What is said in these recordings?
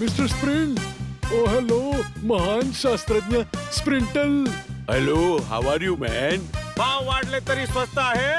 Mister sprint. ओ hello, महान शास्त्रज्ञ Sprintle. Hello, how are you man? भाव वाढले तरी स्वस्त आहे.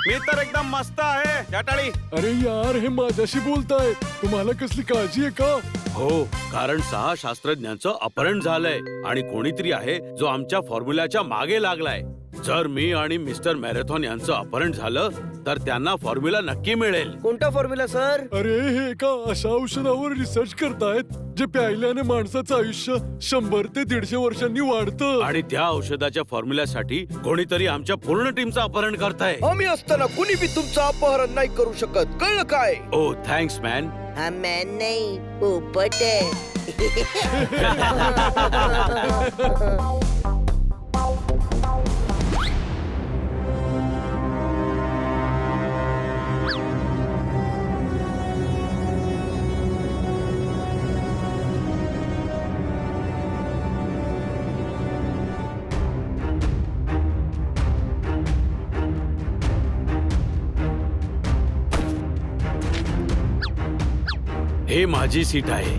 मी तर एकदम मस्त आहे. जाटाळी. अरे यार, हे माझ्याशी बोलताय. तुम्हाला कसली काळजी आहे का? हो, कारण 6 शास्त्रज्ञांचं अपहरण झालंय आणि कोणीतरी आहे जो आमच्या फॉर्म्युलाच्या मागे लागलाय. जर मी आणि मिस्टर मॅरेथॉन यांचं अपहरण झालं तर त्यांना फॉर्म्युला नक्की मिळेल. कोणता फॉर्म्युला सर? अरे, हे एका अशा औषधावर रिसर्च करतायत जे प्यायल्याने माणसाचं आयुष्य 100 ते 150 वर्षांनी वाढतं. आणि त्या औषधाच्या फॉर्म्युल्यासाठी कोणीतरी आमच्या पूर्ण टीमचं अपहरण करताय. आम्ही असताना कुणी बी तुमचं अपहरण नाही करू शकत, कळलं काय? ओ थँक्स मॅन. हा मॅन नाही, पोपट आहे. हे माझी सीट आहे.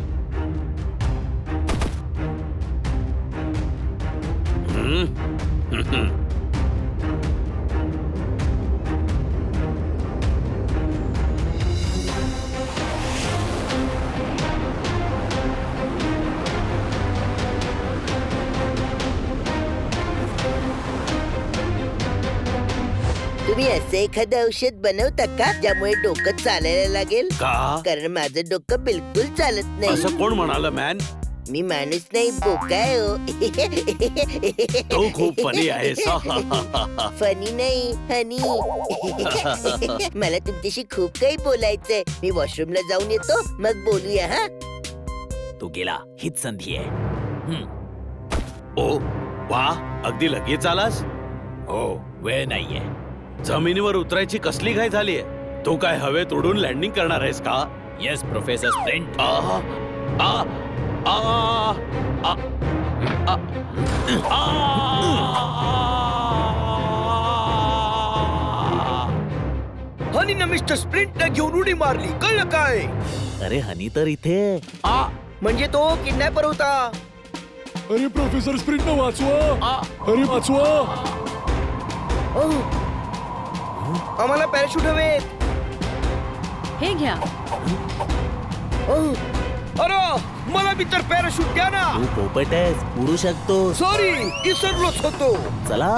तुम्ही असं एखादं औषध बनवता का ज्यामुळे डोकं चालायला लागेल? का? कारण माझं डोकं बिलकुल चालत नाही. असं कोण म्हणालं मॅन? मी माणूस नाही, बोका आहे हो. तू खूप फनी आहेस. फनी नाही, हनी. मला तुमच्याशी खूप काही बोलायचंय. मी वॉशरूमला जाऊन येतो, मग बोलूया. हा, तू गेला हीच संधी आहे. ओ वा, अगदी लगेच आलास. हो, वेळ नाहीये. जमिनीवर उतरायची कसली घाई झालीये? तू काय हवेत उडून लँडिंग करणार आहेस का? Yes professor Sprint. आ, आ, आ, आ, आ, हनी ना मिस्टर स्प्रिंट ने घेऊन उडी मारली, कळलं काय? अरे हनी तर इथे. म्हणजे तो किडनॅपर होता. अरे प्रोफेसर स्प्रिंटनं वाचवा. अरे वाचवा. आम्हाला पॅराशूट हवेत. हे घ्या. अरे मला बी तर पॅराशूट द्या ना. तू पोपट आहेस, उडू शकतो. सॉरी, विसरलोच होतो. चला.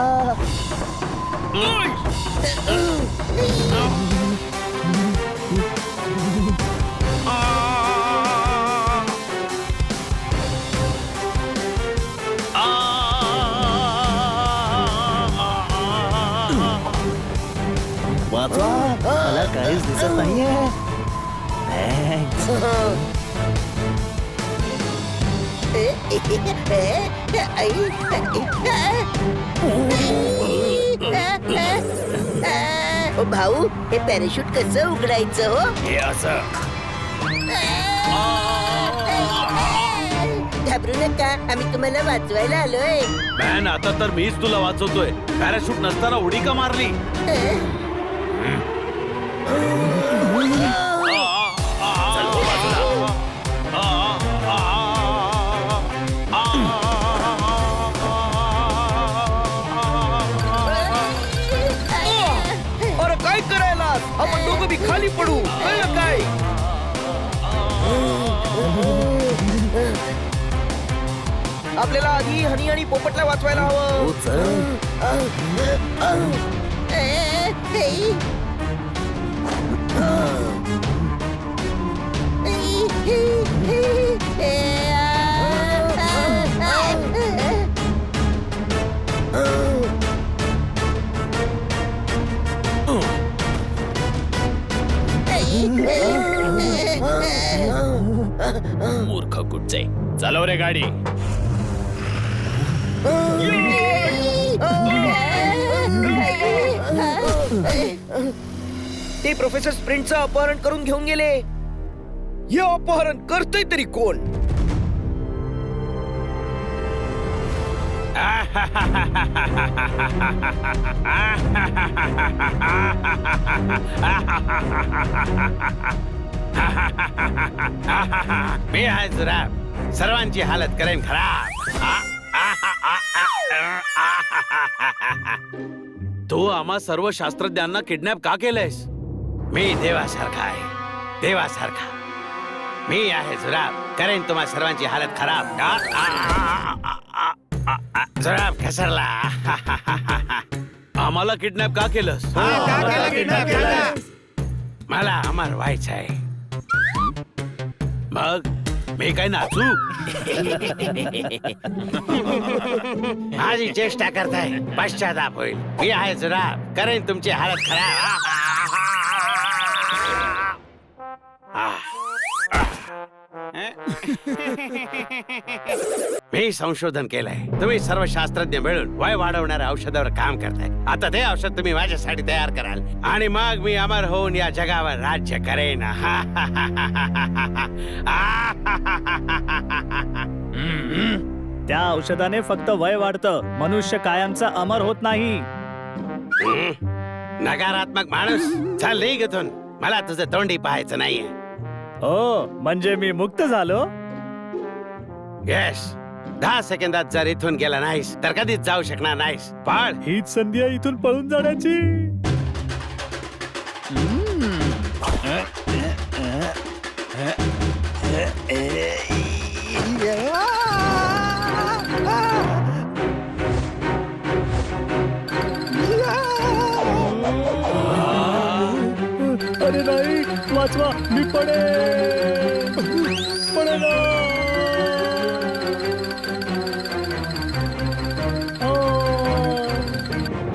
वाचवा, मला काहीच दिसत नाहीये. थँक्स. ओ भाऊ, हे पॅराशूट कसं उघडायचं हो? हे असं. घाबरू नका, आम्ही तुम्हाला वाचवायला आलोय. मॅन, आता तर मीच तुला वाचवतोय. पॅराशूट नसताना उडी का मारली? अरे काय करायला? आपण दोघं बी खाली पडू, कळलं काय? आपल्याला आधी हनी आणि पोपटला वाचवायला हवं. हो, चल. मूर्ख कुठचे. चालव रे गाडी. ते प्रोफेसर स्प्रिंटचं अपहरण करून घेऊन गेले. हे अपहरण करतोय तरी कोण? मी आहे जुराब, सर्वांची हालत करेन खराब. तू आम्हा सर्व शास्त्रज्ञांना किडनॅप का केलंयस? मी देवासारखा आहे, देवासारखा. मी आहे जुराब, करेन तुम्हा सर्वांची हालत खराब. जुराब घसरला. आम्हाला किडनॅप का केलंस? मला अमर व्हायचंय. मग मी काय नाचू? माझी चेष्टा करताय, पश्चाताप होईल. मी आहे जुराब, करेन तुमची हालत खराब. मी संशोधन केलंय. तुम्ही सर्व शास्त्रज्ञ मिळून वय वाढवणाऱ्या औषधावर काम करताय. आता ते औषध तुम्ही माझ्यासाठी तयार कराल आणि मग मी अमर होऊन या जगावर राज्य करेन. त्या औषधाने फक्त वय वाढतं, मनुष्य कायमचा अमर होत नाही. नकारात्मक माणूस, चल निघ इथून. मला तुझं तोंडी पाहायचं नाहीये. हो, म्हणजे मी मुक्त झालो. येस, 10 सेकंदात जर इथून गेला नाहीस तर कधीच जाऊ शकणार नाहीस. पाळ. हीच संधी आहे इथून पळून जाण्याची. अरे नाही, वाचवा, मी पडेल. पडेल.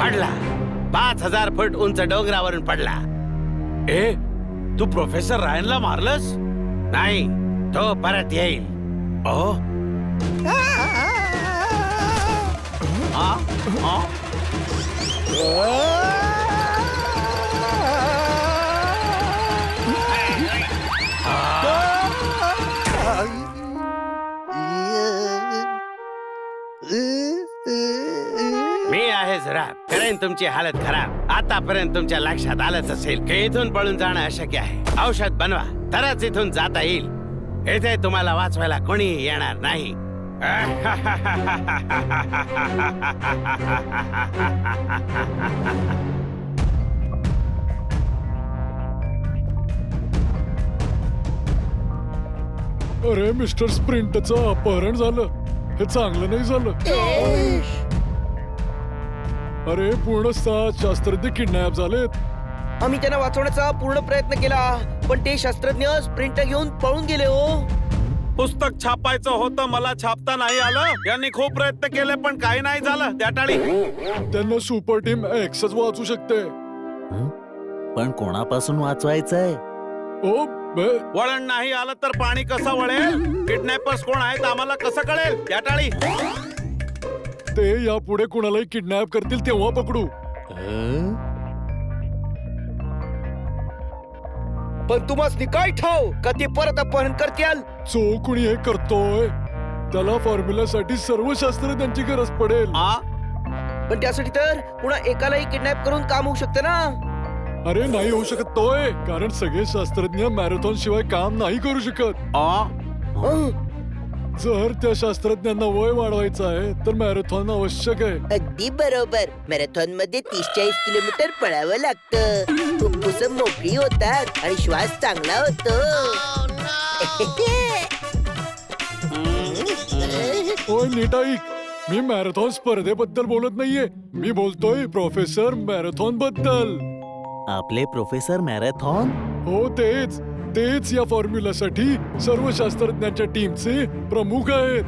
पडला. 5000 फूट उंच डोंगरावरून पडला. ए, तू प्रोफेसर रायनला मारलंस? नाही, तो परत येईल. ओ, मी आहे जुराब, करेन तुमची हालत खराब. आतापर्यंत तुमच्या लक्षात आलंच असेल की इथून पळून जाणं अशक्य आहे. औषध बनवा, तरच इथून जाता येईल. इथे तुम्हाला वाचवायला कोणी येणार नाही. अरे मिस्टर स्प्रिंटचं अपहरण झालं. हे चांगलं नाही झालं. अरे पूर्ण 7 शास्त्रज्ञ किडनॅप झालेत. आम्ही त्यांना वाचवण्याचा पूर्ण प्रयत्न केला, पण ते शास्त्रज्ञ स्प्रिंट घेऊन पळून गेले. हो, पुस्तक छापायचं होतं, मला छापता नाही आलं. यांनी खूप प्रयत्न केले पण काही नाही झालं. त्या टाळी. त्यांना सुपर टीम एक्सच वाचू शकते. पण कोणापासून वाचवायचंय? ओ बे, वळण नाही आलं तर पाणी कसं वळेल? किडनॅपर्स कोण आहेत आम्हाला कसं कळेल? त्या टाळी. ते यापुढे कुणालाही किडनॅप करतील तेव्हा पकडू. पण तुम्हाला काय ठाव का ते परत अपहरण करतील? जो कुणी हे करतोय त्याला फॉर्म्युलासाठी सर्व शास्त्रज्ञांची गरज पडेल. पण त्यासाठी तर पुन्हा एकालाही किडनॅप करून काम होऊ शकतं ना. अरे नाही होऊ शकत तोय, कारण सगळे शास्त्रज्ञ मॅरेथॉन शिवाय काम नाही करू शकत. जर त्या शास्त्रज्ञांना वय वाढवायचं आहे तर मॅरेथॉन आवश्यक आहे. अगदी बरोबर. मॅरेथॉन मध्ये 30-40 किलोमीटर पळावं लागतं. फुफ्फुस मोकळी होतात आणि श्वास चांगला होतो. ओय नीट ऐक, मी मॅरेथॉन स्पर्धेबद्दल बोलत नाहीये. मी बोलतोय प्रोफेसर मॅरेथॉन बद्दल. आपले प्रोफेसर मॅरेथॉन? हो तेच तेच या फॉर्म्युलासाठी सर्व शास्त्रज्ञांच्या टीमचे प्रमुख आहेत.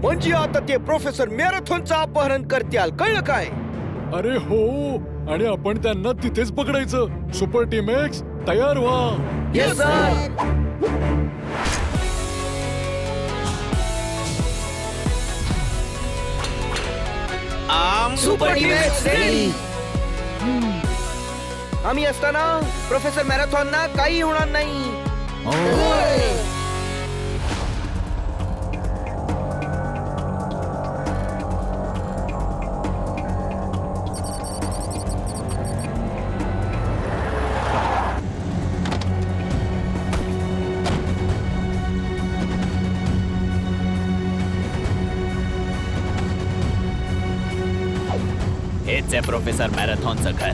म्हणजे आता ते प्रोफेसर मॅरेथॉनचं अपहरण करतील, कळलं काय? अरे हो, आणि आपण त्यांना तिथेच पकडायचं. सुपर टीम एक्स तयार व्हा. Yes sir. Super team x ready. आम्ही असताना प्रोफेसर मॅरेथॉनना काही होणार नाही. हेच आहे प्रोफेसर मॅरेथॉनचं घर.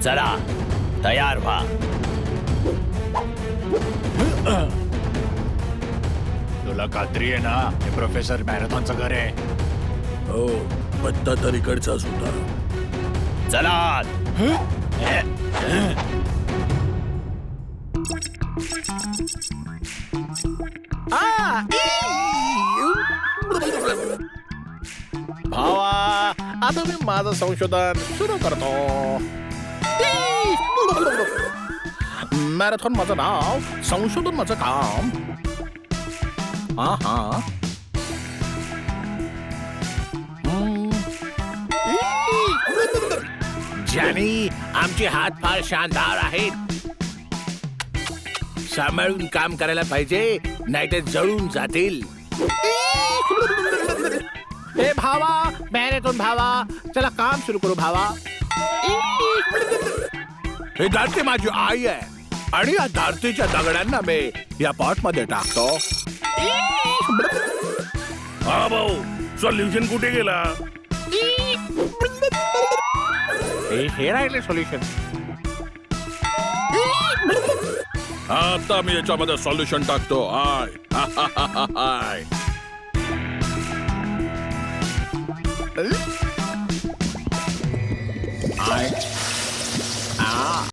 चला तयार व्हा. तुला खात्री आहे ना हे प्रोफेसर मॅरेथॉनचं घर आहे? हो पत्ता तर इकडचाच होता. चला. भावा आता मी माझं संशोधन सुरू करतो. मॅरेथॉन माझं नाव, संशोधन माझं काम. हा हा जॅनी, आमचे हात फार शानदार आहेत. सांभाळून काम करायला पाहिजे, नाही ते जळून जातील. ए भावा, मॅरेथॉन भावा, चला काम सुरू करू भावा. हे धरती माझी आई आहे आणि या धरतीच्या दगडांना मी या पॉट मध्ये टाकतो. हा भाऊ सोल्युशन कुठे गेला? हे राहिले सोल्युशन. आता मी याच्यामध्ये सॉल्युशन टाकतो. I I